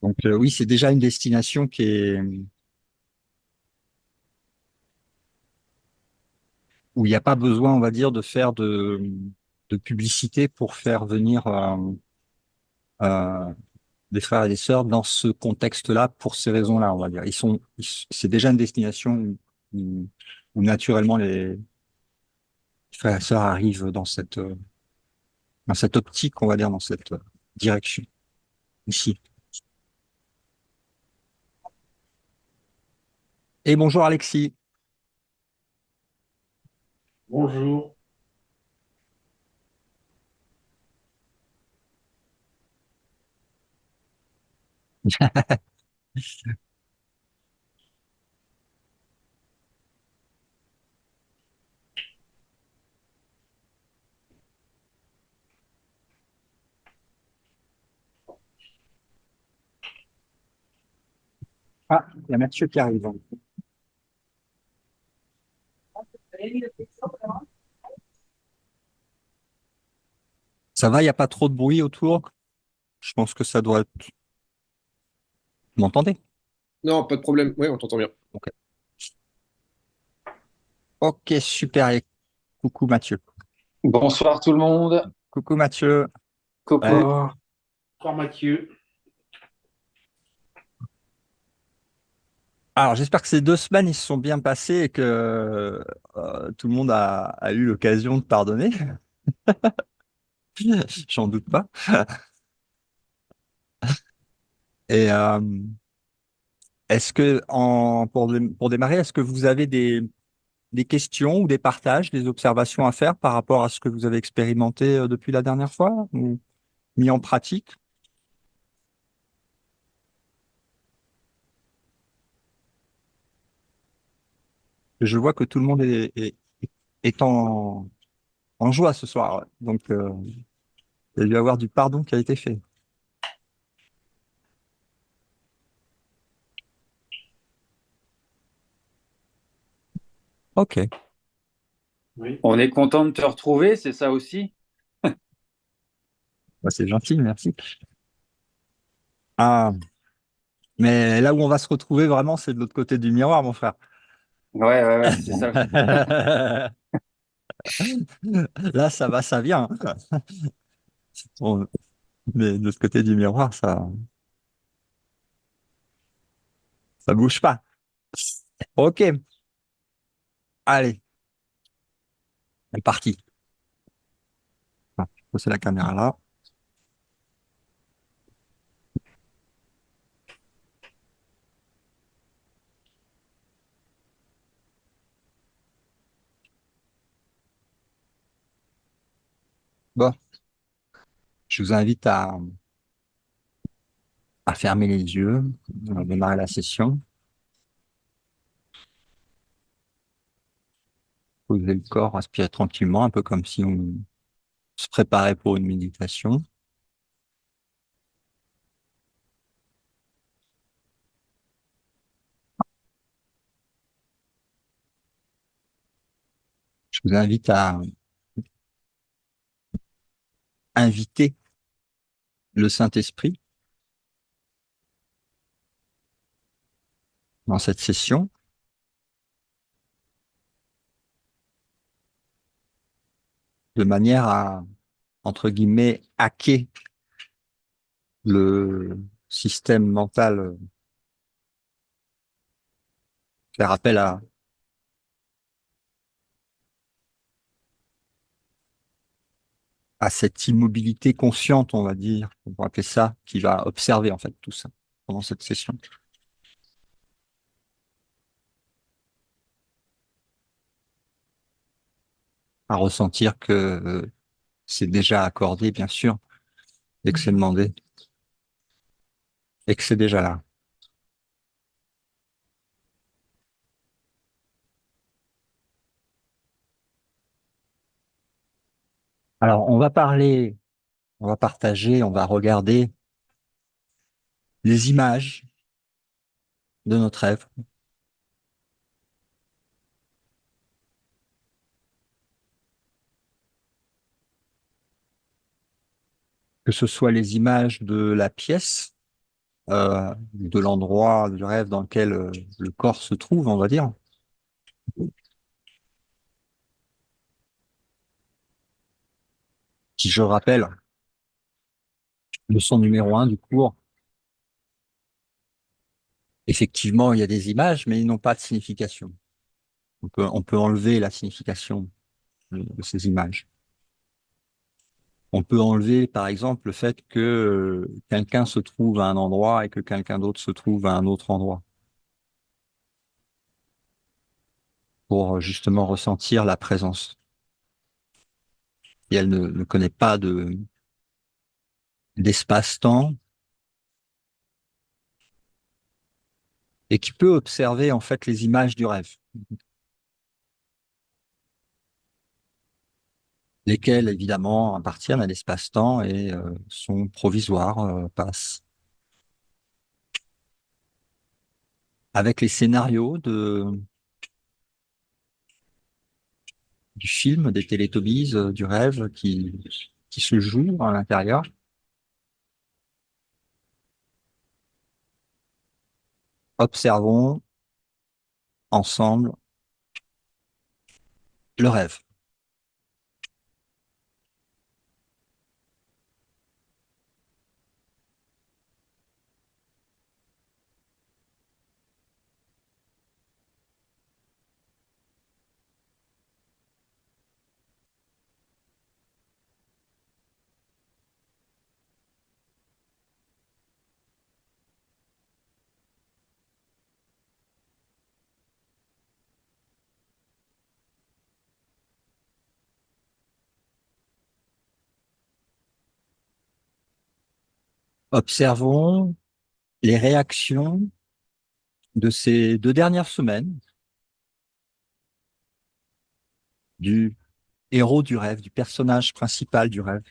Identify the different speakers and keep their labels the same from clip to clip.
Speaker 1: Donc oui, c'est déjà une destination où il n'y a pas besoin, on va dire, de faire de publicité pour faire venir euh, des frères et des sœurs dans ce contexte-là pour ces raisons-là, on va dire. C'est déjà une destination où, où naturellement les frères et sœurs arrivent dans cette optique, on va dire, dans cette direction ici. Et bonjour Alexis.
Speaker 2: Bonjour.
Speaker 1: Ah, il y a Mathieu qui arrive. Ça va, il n'y a pas trop de bruit autour. Je pense que ça doit être... Vous m'entendez?
Speaker 2: Non, pas de problème. Oui, on t'entend bien.
Speaker 1: Ok, ok, super. Et coucou Mathieu.
Speaker 3: Bonsoir tout le monde.
Speaker 1: Coucou Mathieu. Ouais.
Speaker 3: Coucou.
Speaker 2: Bonsoir Mathieu.
Speaker 1: Alors, j'espère que ces 2 semaines, ils se sont bien passées et que tout le monde a eu l'occasion de pardonner. J'en doute pas. Et est-ce que, pour démarrer, est-ce que vous avez des questions ou des partages, des observations à faire par rapport à ce que vous avez expérimenté depuis la dernière fois ou mis en pratique? Je vois que tout le monde est en joie ce soir. Ouais. Donc, il y a dû y avoir du pardon qui a été fait. Ok.
Speaker 2: Oui.
Speaker 3: On est content de te retrouver, c'est ça aussi?
Speaker 1: Bah, c'est gentil, merci. Ah, mais là où on va se retrouver vraiment, c'est de l'autre côté du miroir, mon frère.
Speaker 3: Ouais, c'est ça.
Speaker 1: Là, ça va, ça vient. On- Mais de l'autre côté du miroir, ça bouge pas. Ok, allez, c'est parti. Ah, je vais poser la caméra là. Bon, je vous invite à fermer les yeux, à démarrer la session, poser le corps, respirer tranquillement, un peu comme si on se préparait pour une méditation. Je vous invite à inviter le Saint-Esprit dans cette session, de manière à, entre guillemets, hacker le système mental, faire appel à cette immobilité consciente, on va dire, on va appeler ça, qui va observer en fait tout ça pendant cette session, à ressentir que c'est déjà accordé, bien sûr, et que c'est demandé, et que c'est déjà là. Alors, on va parler, on va partager, on va regarder les images de notre rêve, que ce soit les images de la pièce de l'endroit du rêve dans lequel le corps se trouve, on va dire. Qui, je rappelle, leçon numéro 1 du cours, effectivement, il y a des images, mais ils n'ont pas de signification. On peut enlever la signification de ces images. On peut enlever, par exemple, le fait que quelqu'un se trouve à un endroit et que quelqu'un d'autre se trouve à un autre endroit, pour justement ressentir la présence. Et elle ne connaît pas d'espace-temps et qui peut observer en fait les images du rêve, lesquelles évidemment appartiennent à l'espace-temps et sont provisoires, passent. Avec les scénarios du film, des Télétobies, du rêve qui se jouent à l'intérieur. Observons ensemble le rêve. Observons les réactions de ces 2 dernières semaines du héros du rêve, du personnage principal du rêve,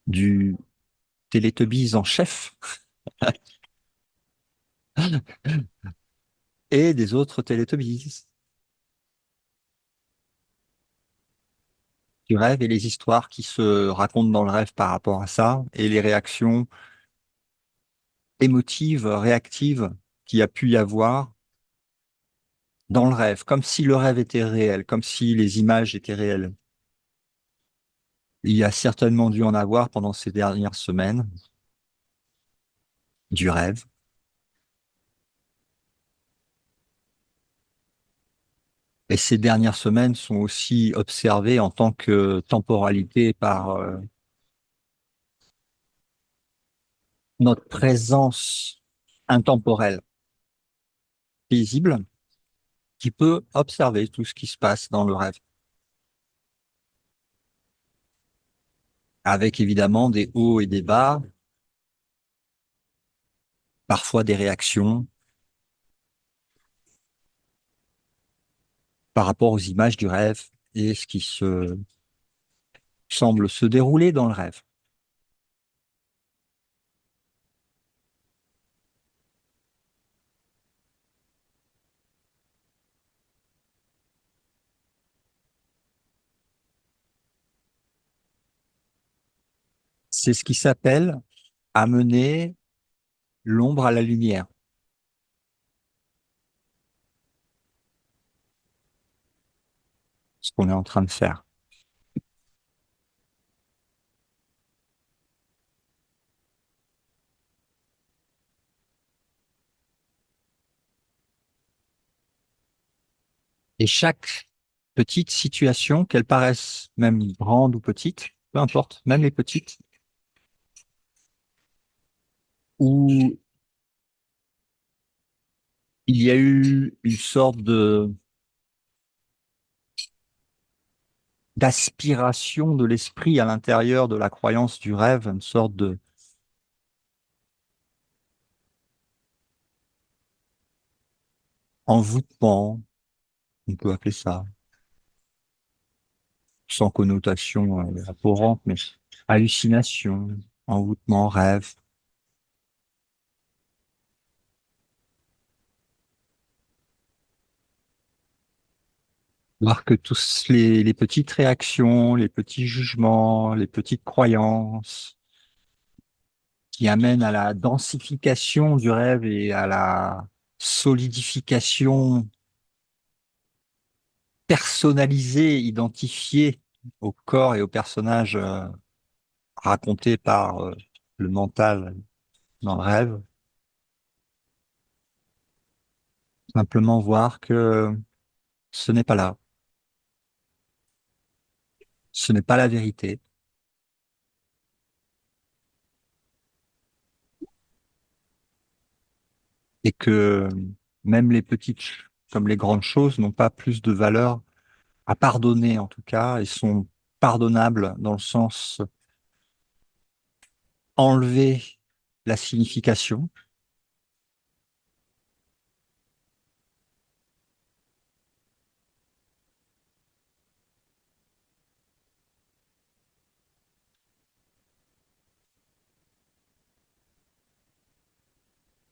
Speaker 1: du Télétobies en chef et des autres Télétobies du rêve et les histoires qui se racontent dans le rêve par rapport à ça et les réactions émotives, réactives qu'il y a pu y avoir dans le rêve, comme si le rêve était réel, comme si les images étaient réelles. Il y a certainement dû en avoir pendant ces dernières semaines du rêve. Et ces dernières semaines sont aussi observées en tant que temporalité par notre présence intemporelle, visible, qui peut observer tout ce qui se passe dans le rêve. Avec évidemment des hauts et des bas, parfois des réactions par rapport aux images du rêve et ce qui se semble se dérouler dans le rêve. C'est ce qui s'appelle amener l'ombre à la lumière, ce qu'on est en train de faire. Et chaque petite situation, qu'elle paraisse même grande ou petite, peu importe, même les petites, où il y a eu une sorte d'aspiration de l'esprit à l'intérieur de la croyance du rêve, une sorte de envoûtement, on peut appeler ça, sans connotation apparente, mais hallucination, envoûtement, rêve. Voir que tous les petites réactions, les petits jugements, les petites croyances, qui amène à la densification du rêve et à la solidification personnalisée, identifiée au corps et au personnage raconté par le mental dans le rêve. Simplement voir que ce n'est pas là, ce n'est pas la vérité, et que même les petites comme les grandes choses n'ont pas plus de valeur à pardonner en tout cas, et sont pardonnables dans le sens enlever la signification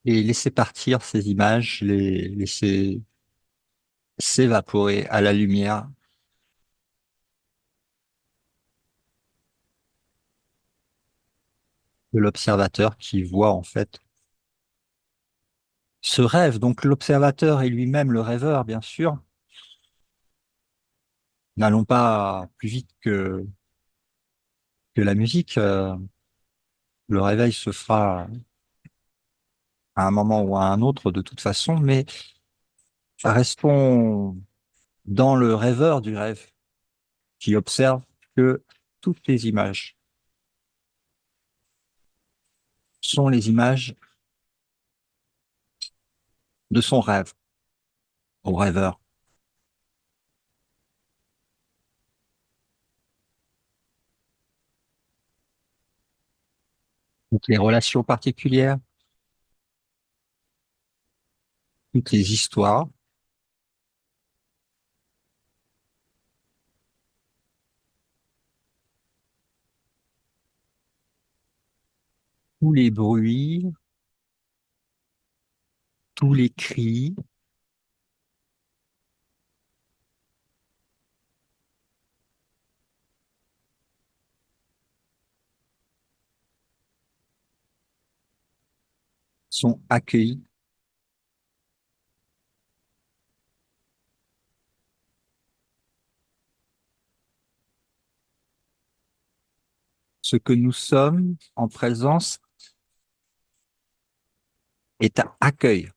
Speaker 1: et laisser partir ces images, les laisser s'évaporer à la lumière de l'observateur qui voit en fait ce rêve. Donc l'observateur est lui-même le rêveur, bien sûr. N'allons pas plus vite que la musique. Le réveil se fera à un moment ou à un autre de toute façon, mais restons dans le rêveur du rêve qui observe que toutes les images sont les images de son rêve au rêveur. Toutes les relations particulières, toutes les histoires, tous les bruits, tous les cris, sont accueillis. Ce que nous sommes en présence est à accueil.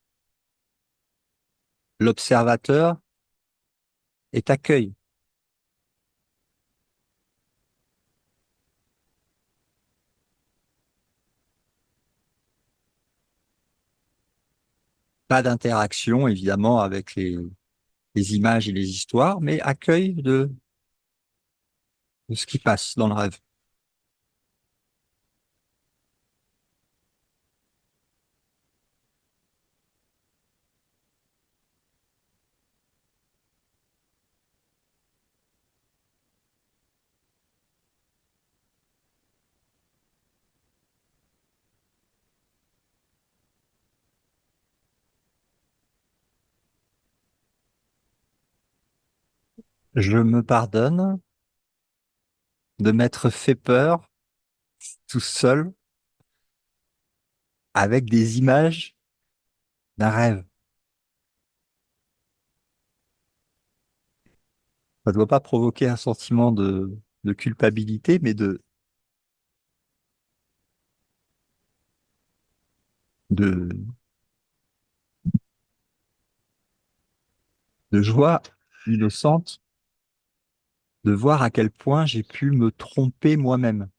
Speaker 1: L'observateur est accueil. Pas d'interaction, évidemment, avec les images et les histoires, mais accueil de ce qui passe dans le rêve. Je me pardonne de m'être fait peur tout seul avec des images d'un rêve. Ça ne doit pas provoquer un sentiment de culpabilité, mais de, de joie innocente de voir à quel point j'ai pu me tromper moi-même.